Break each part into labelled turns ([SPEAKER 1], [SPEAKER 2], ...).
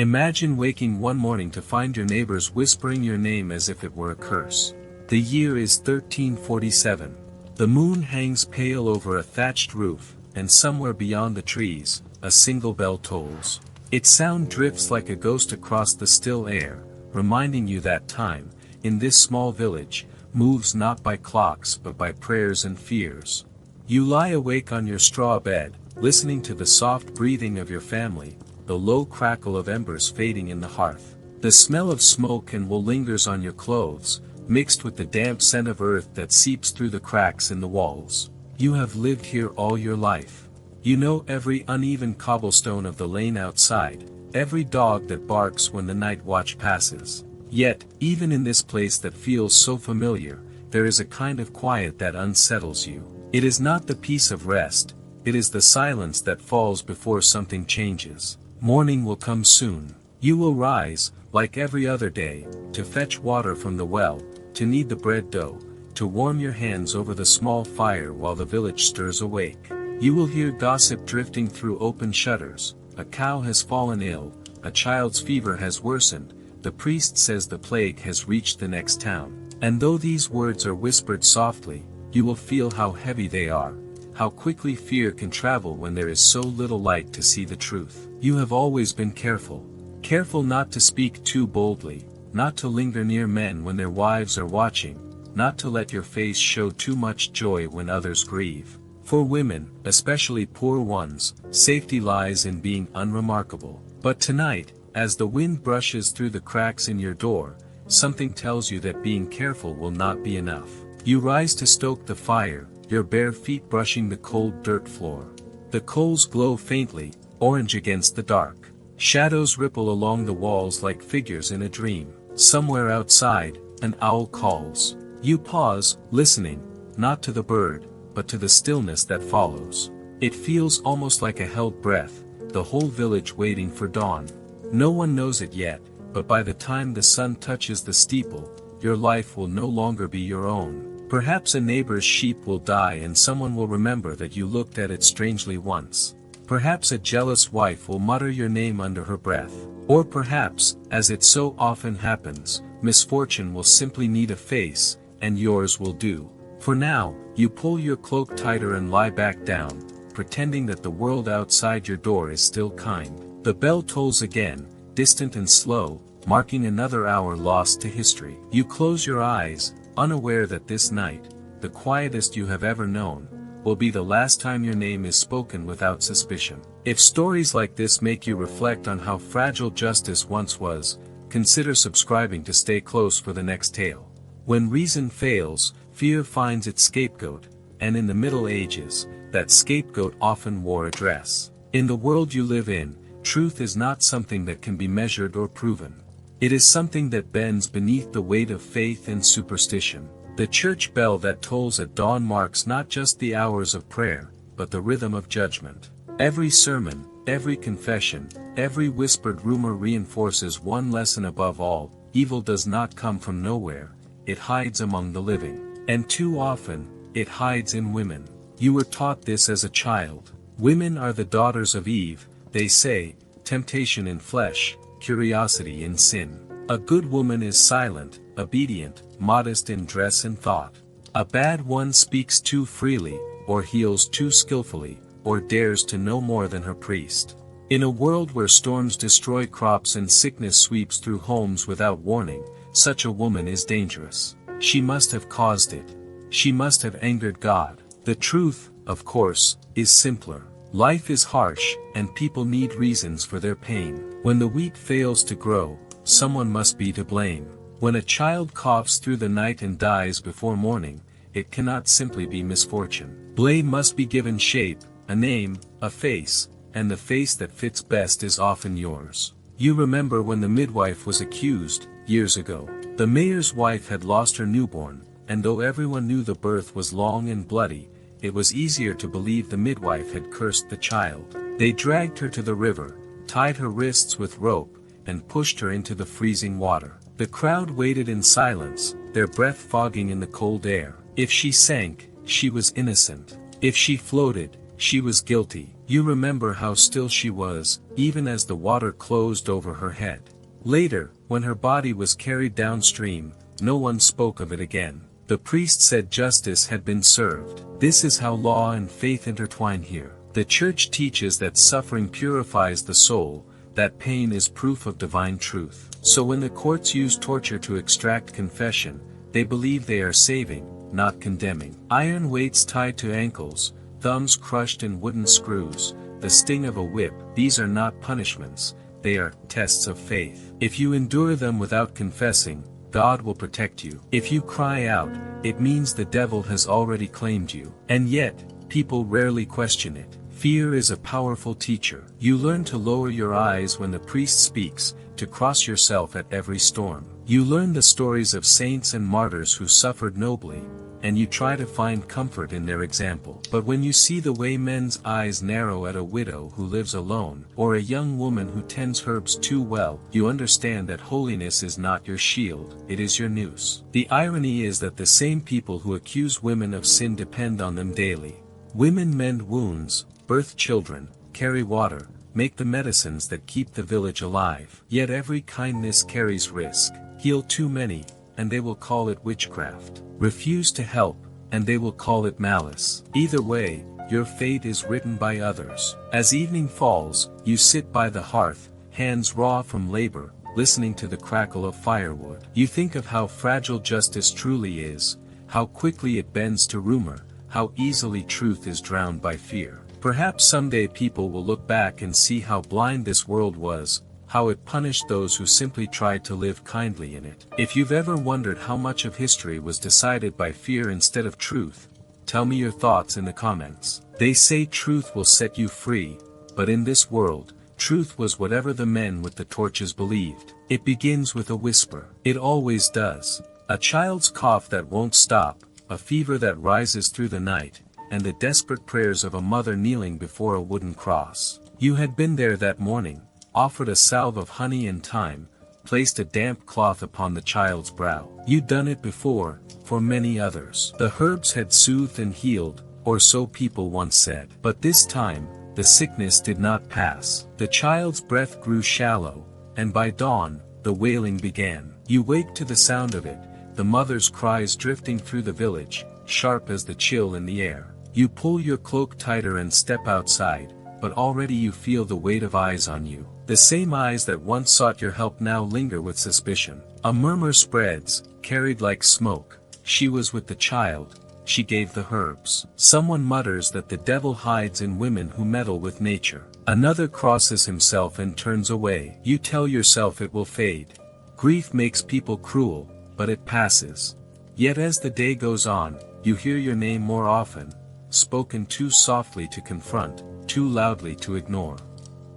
[SPEAKER 1] Imagine waking one morning to find your neighbors whispering your name as if it were a curse. The year is 1347. The moon hangs pale over a thatched roof, and somewhere beyond the trees, a single bell tolls. Its sound drifts like a ghost across the still air, reminding you that time, in this small village, moves not by clocks but by prayers and fears. You lie awake on your straw bed, listening to the soft breathing of your family, the low crackle of embers fading in the hearth. The smell of smoke and wool lingers on your clothes, mixed with the damp scent of earth that seeps through the cracks in the walls. You have lived here all your life. You know every uneven cobblestone of the lane outside, every dog that barks when the night watch passes. Yet, even in this place that feels so familiar, there is a kind of quiet that unsettles you. It is not the peace of rest, it is the silence that falls before something changes. Morning will come soon. You will rise, like every other day, to fetch water from the well, to knead the bread dough, to warm your hands over the small fire while the village stirs awake. You will hear gossip drifting through open shutters. A cow has fallen ill, a child's fever has worsened, the priest says the plague has reached the next town. And though these words are whispered softly, you will feel how heavy they are, how quickly fear can travel when there is so little light to see the truth. You have always been careful. Careful not to speak too boldly, not to linger near men when their wives are watching, not to let your face show too much joy when others grieve. For women, especially poor ones, safety lies in being unremarkable. But tonight, as the wind brushes through the cracks in your door, something tells you that being careful will not be enough. You rise to stoke the fire, your bare feet brushing the cold dirt floor. The coals glow faintly, orange against the dark. Shadows ripple along the walls like figures in a dream. Somewhere outside, an owl calls. You pause, listening, not to the bird, but to the stillness that follows. It feels almost like a held breath, the whole village waiting for dawn. No one knows it yet, but by the time the sun touches the steeple, your life will no longer be your own. Perhaps a neighbor's sheep will die and someone will remember that you looked at it strangely once. Perhaps a jealous wife will mutter your name under her breath. Or perhaps, as it so often happens, misfortune will simply need a face, and yours will do. For now, you pull your cloak tighter and lie back down, pretending that the world outside your door is still kind. The bell tolls again, distant and slow, marking another hour lost to history. You close your eyes, unaware that this night, the quietest you have ever known, will be the last time your name is spoken without suspicion. If stories like this make you reflect on how fragile justice once was, consider subscribing to stay close for the next tale. When reason fails, fear finds its scapegoat, and in the Middle Ages, that scapegoat often wore a dress. In the world you live in, truth is not something that can be measured or proven. It is something that bends beneath the weight of faith and superstition. The church bell that tolls at dawn marks not just the hours of prayer, but the rhythm of judgment. Every sermon, every confession, every whispered rumor reinforces one lesson above all: evil does not come from nowhere, it hides among the living. And too often, it hides in women. You were taught this as a child. Women are the daughters of Eve, they say, temptation in flesh, curiosity in sin. A good woman is silent, obedient, modest in dress and thought. A bad one speaks too freely, or heals too skillfully, or dares to know more than her priest. In a world where storms destroy crops and sickness sweeps through homes without warning, such a woman is dangerous. She must have caused it. She must have angered God. The truth, of course, is simpler. Life is harsh, and people need reasons for their pain. When the wheat fails to grow, someone must be to blame. When a child coughs through the night and dies before morning, it cannot simply be misfortune. Blame must be given shape, a name, a face, and the face that fits best is often yours. You remember when the midwife was accused, years ago. The mayor's wife had lost her newborn, and though everyone knew the birth was long and bloody, it was easier to believe the midwife had cursed the child. They dragged her to the river, tied her wrists with rope, and pushed her into the freezing water. The crowd waited in silence, their breath fogging in the cold air. If she sank, she was innocent. If she floated, She was guilty. You remember how still she was, even as the water closed over her head. Later, when her body was carried downstream, no one spoke of it again. The priest said justice had been served. This is how law and faith intertwine here. The church teaches that suffering purifies the soul, that pain is proof of divine truth. So when the courts use torture to extract confession, they believe they are saving, not condemning. Iron weights tied to ankles, thumbs crushed in wooden screws, the sting of a whip, these are not punishments, they are tests of faith. If you endure them without confessing, God will protect you. If you cry out, it means the devil has already claimed you. And yet, people rarely question it. Fear is a powerful teacher. You learn to lower your eyes when the priest speaks, to cross yourself at every storm. You learn the stories of saints and martyrs who suffered nobly, and you try to find comfort in their example. But when you see the way men's eyes narrow at a widow who lives alone, or a young woman who tends herbs too well, you understand that holiness is not your shield, it is your noose. The irony is that the same people who accuse women of sin depend on them daily. Women mend wounds, birth children, carry water, make the medicines that keep the village alive. Yet every kindness carries risk. Heal too many, and they will call it witchcraft. Refuse to help, and they will call it malice. Either way, your fate is written by others. As evening falls, you sit by the hearth, hands raw from labor, listening to the crackle of firewood. You think of how fragile justice truly is, how quickly it bends to rumor, how easily truth is drowned by fear. Perhaps someday people will look back and see how blind this world was, how it punished those who simply tried to live kindly in it. If you've ever wondered how much of history was decided by fear instead of truth, tell me your thoughts in the comments. They say truth will set you free, but in this world, truth was whatever the men with the torches believed. It begins with a whisper. It always does. A child's cough that won't stop, a fever that rises through the night, and the desperate prayers of a mother kneeling before a wooden cross. You had been there that morning, offered a salve of honey and thyme, placed a damp cloth upon the child's brow. You'd done it before, for many others. The herbs had soothed and healed, or so people once said. But this time, the sickness did not pass. The child's breath grew shallow, and by dawn, the wailing began. You wake to the sound of it, the mother's cries drifting through the village, sharp as the chill in the air. You pull your cloak tighter and step outside, but already you feel the weight of eyes on you. The same eyes that once sought your help now linger with suspicion. A murmur spreads, carried like smoke. She was with the child, she gave the herbs. Someone mutters that the devil hides in women who meddle with nature. Another crosses himself and turns away. You tell yourself it will fade. Grief makes people cruel, but it passes. Yet as the day goes on, you hear your name more often, spoken too softly to confront, too loudly to ignore.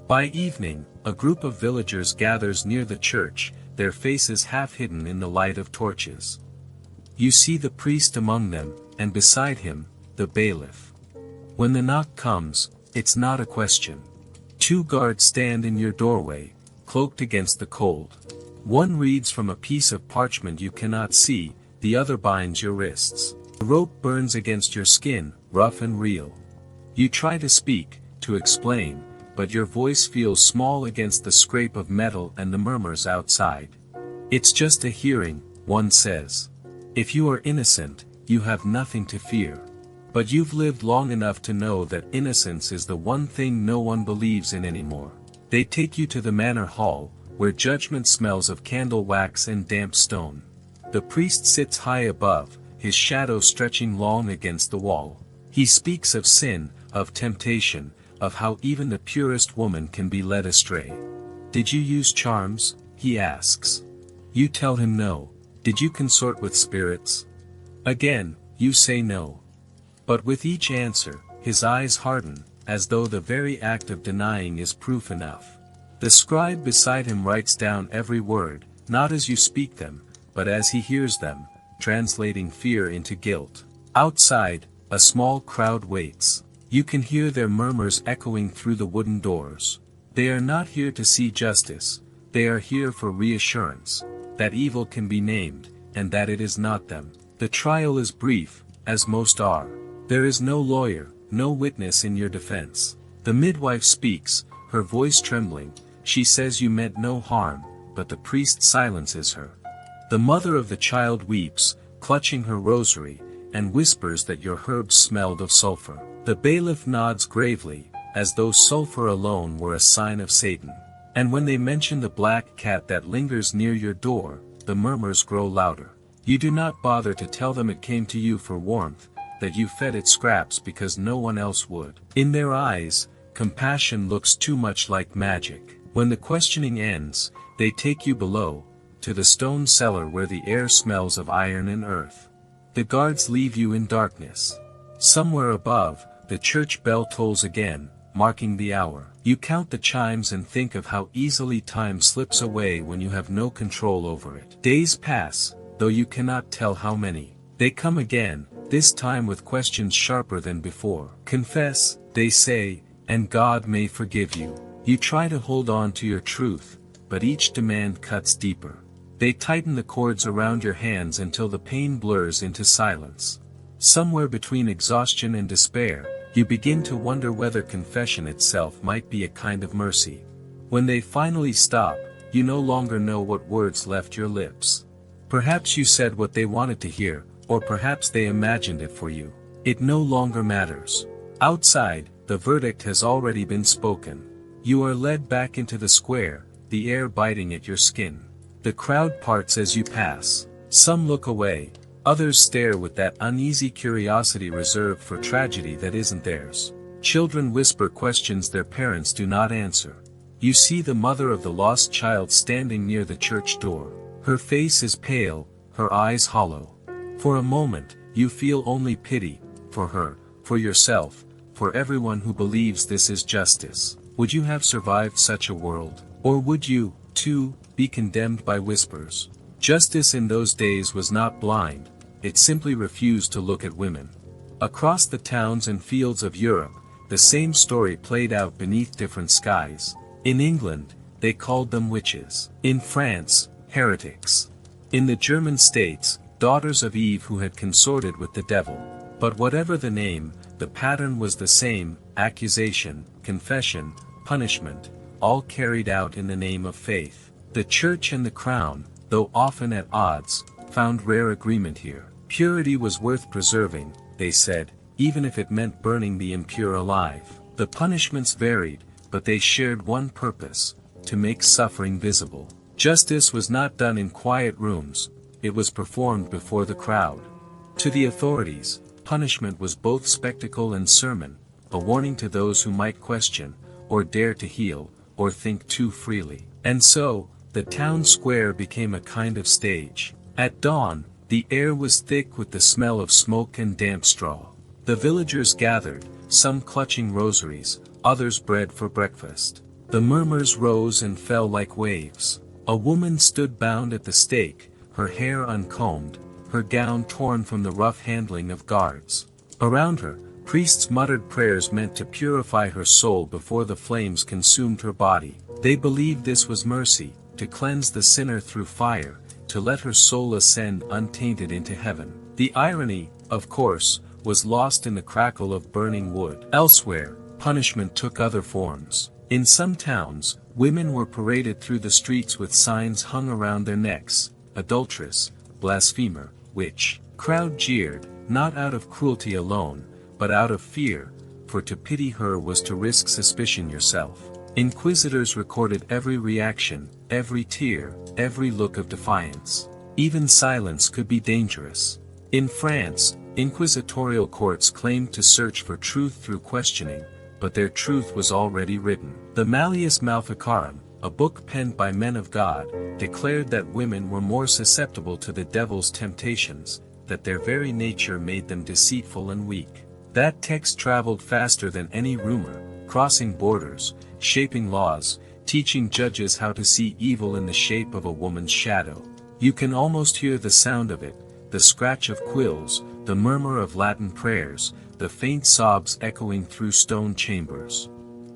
[SPEAKER 1] By evening, a group of villagers gathers near the church, their faces half hidden in the light of torches. You see the priest among them, and beside him, the bailiff. When the knock comes, it's not a question. 2 guards stand in your doorway, cloaked against the cold. One reads from a piece of parchment you cannot see, the other binds your wrists. The rope burns against your skin, rough and real. You try to speak, to explain, but your voice feels small against the scrape of metal and the murmurs outside. It's just a hearing, one says. If you are innocent, you have nothing to fear. But you've lived long enough to know that innocence is the one thing no one believes in anymore. They take you to the manor hall, where judgment smells of candle wax and damp stone. The priest sits high above, his shadow stretching long against the wall. He speaks of sin, of temptation, of how even the purest woman can be led astray. Did you use charms? He asks. You tell him no. Did you consort with spirits? Again, you say no. But with each answer, his eyes harden, as though the very act of denying is proof enough. The scribe beside him writes down every word, not as you speak them, but as he hears them, translating fear into guilt. Outside, a small crowd waits. You can hear their murmurs echoing through the wooden doors. They are not here to see justice, they are here for reassurance, that evil can be named, and that it is not them. The trial is brief, as most are. There is no lawyer, no witness in your defense. The midwife speaks, her voice trembling. She says you meant no harm, but the priest silences her. The mother of the child weeps, clutching her rosary, and whispers that your herbs smelled of sulfur. The bailiff nods gravely, as though sulfur alone were a sign of Satan. And when they mention the black cat that lingers near your door, the murmurs grow louder. You do not bother to tell them it came to you for warmth, that you fed it scraps because no one else would. In their eyes, compassion looks too much like magic. When the questioning ends, they take you below, to the stone cellar where the air smells of iron and earth. The guards leave you in darkness. Somewhere above, the church bell tolls again, marking the hour. You count the chimes and think of how easily time slips away when you have no control over it. Days pass, though you cannot tell how many. They come again, this time with questions sharper than before. Confess, they say, and God may forgive you. You try to hold on to your truth, but each demand cuts deeper. They tighten the cords around your hands until the pain blurs into silence. Somewhere between exhaustion and despair, you begin to wonder whether confession itself might be a kind of mercy. When they finally stop, you no longer know what words left your lips. Perhaps you said what they wanted to hear, or perhaps they imagined it for you. It no longer matters. Outside, the verdict has already been spoken. You are led back into the square, the air biting at your skin. The crowd parts as you pass. Some look away, others stare with that uneasy curiosity reserved for tragedy that isn't theirs. Children whisper questions their parents do not answer. You see the mother of the lost child standing near the church door. Her face is pale, her eyes hollow. For a moment, you feel only pity, for her, for yourself, for everyone who believes this is justice. Would you have survived such a world? Or would you, too, be condemned by whispers? Justice in those days was not blind, it simply refused to look at women. Across the towns and fields of Europe, the same story played out beneath different skies. In England, they called them witches. In France, heretics. In the German states, daughters of Eve who had consorted with the devil. But whatever the name, the pattern was the same: accusation, confession, punishment, all carried out in the name of faith. The church and the crown, though often at odds, found rare agreement here. Purity was worth preserving, they said, even if it meant burning the impure alive. The punishments varied, but they shared one purpose: to make suffering visible. Justice was not done in quiet rooms, it was performed before the crowd. To the authorities, punishment was both spectacle and sermon, a warning to those who might question, or dare to heal, or think too freely. And so, the town square became a kind of stage. At dawn, the air was thick with the smell of smoke and damp straw. The villagers gathered, some clutching rosaries, others bread for breakfast. The murmurs rose and fell like waves. A woman stood bound at the stake, her hair uncombed, her gown torn from the rough handling of guards. Around her, priests muttered prayers meant to purify her soul before the flames consumed her body. They believed this was mercy, to cleanse the sinner through fire, to let her soul ascend untainted into heaven. The irony, of course, was lost in the crackle of burning wood. Elsewhere, punishment took other forms. In some towns, women were paraded through the streets with signs hung around their necks: adulteress, blasphemer, witch. Crowd jeered, not out of cruelty alone, but out of fear, for to pity her was to risk suspicion yourself. Inquisitors recorded every reaction, every tear, every look of defiance. Even silence could be dangerous. In France, inquisitorial courts claimed to search for truth through questioning, but their truth was already written. The Malleus Maleficarum, a book penned by men of God, declared that women were more susceptible to the devil's temptations, that their very nature made them deceitful and weak. That text traveled faster than any rumor, crossing borders, shaping laws, teaching judges how to see evil in the shape of a woman's shadow. You can almost hear the sound of it, the scratch of quills, the murmur of Latin prayers, the faint sobs echoing through stone chambers.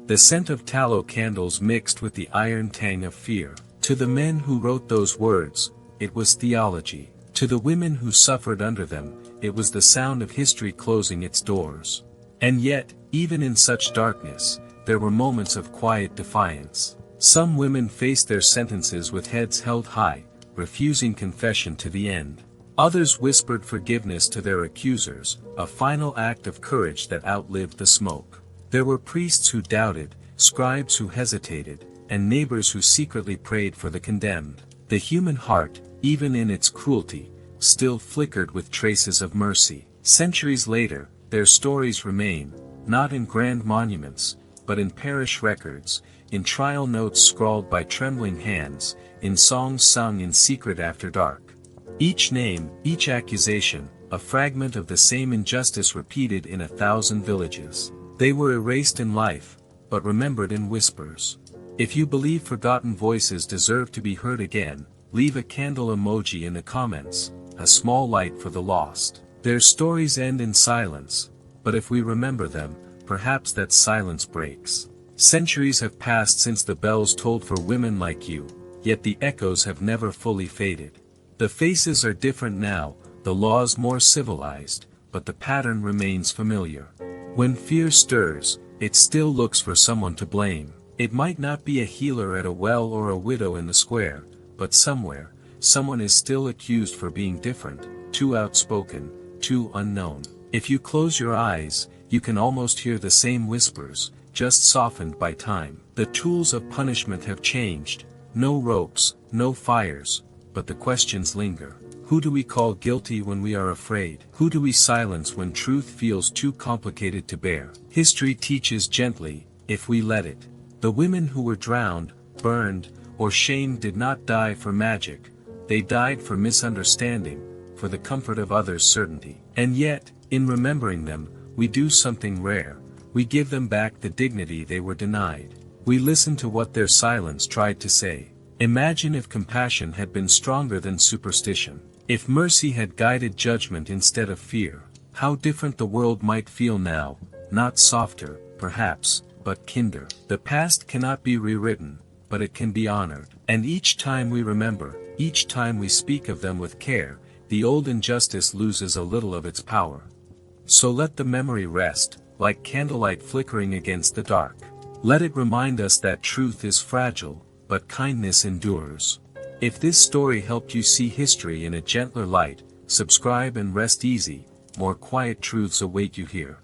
[SPEAKER 1] The scent of tallow candles mixed with the iron tang of fear. To the men who wrote those words, it was theology. To the women who suffered under them, it was the sound of history closing its doors. And yet, even in such darkness, there were moments of quiet defiance. Some women faced their sentences with heads held high, refusing confession to the end. Others whispered forgiveness to their accusers, a final act of courage that outlived the smoke. There were priests who doubted, scribes who hesitated, and neighbors who secretly prayed for the condemned. The human heart, even in its cruelty, still flickered with traces of mercy. Centuries later, their stories remain, not in grand monuments, but in parish records, in trial notes scrawled by trembling hands, in songs sung in secret after dark. Each name, each accusation, a fragment of the same injustice repeated in 1,000 villages. They were erased in life, but remembered in whispers. If you believe forgotten voices deserve to be heard again, leave a candle emoji in the comments, a small light for the lost. Their stories end in silence, but if we remember them, perhaps that silence breaks. Centuries have passed since the bells tolled for women like you, yet the echoes have never fully faded. The faces are different now, the laws more civilized, but the pattern remains familiar. When fear stirs, it still looks for someone to blame. It might not be a healer at a well or a widow in the square, but somewhere, someone is still accused for being different, too outspoken, too unknown. If you close your eyes, you can almost hear the same whispers, just softened by time. The tools of punishment have changed, no ropes, no fires, but the questions linger. Who do we call guilty when we are afraid? Who do we silence when truth feels too complicated to bear? History teaches gently, if we let it. The women who were drowned, burned, or shamed did not die for magic, they died for misunderstanding, for the comfort of others' certainty. And yet, in remembering them, we do something rare. We give them back the dignity they were denied. We listen to what their silence tried to say. Imagine if compassion had been stronger than superstition. If mercy had guided judgment instead of fear. How different the world might feel now, not softer, perhaps, but kinder. The past cannot be rewritten, but it can be honored. And each time we remember, each time we speak of them with care, the old injustice loses a little of its power. So let the memory rest, like candlelight flickering against the dark. Let it remind us that truth is fragile, but kindness endures. If this story helped you see history in a gentler light, subscribe and rest easy, more quiet truths await you here.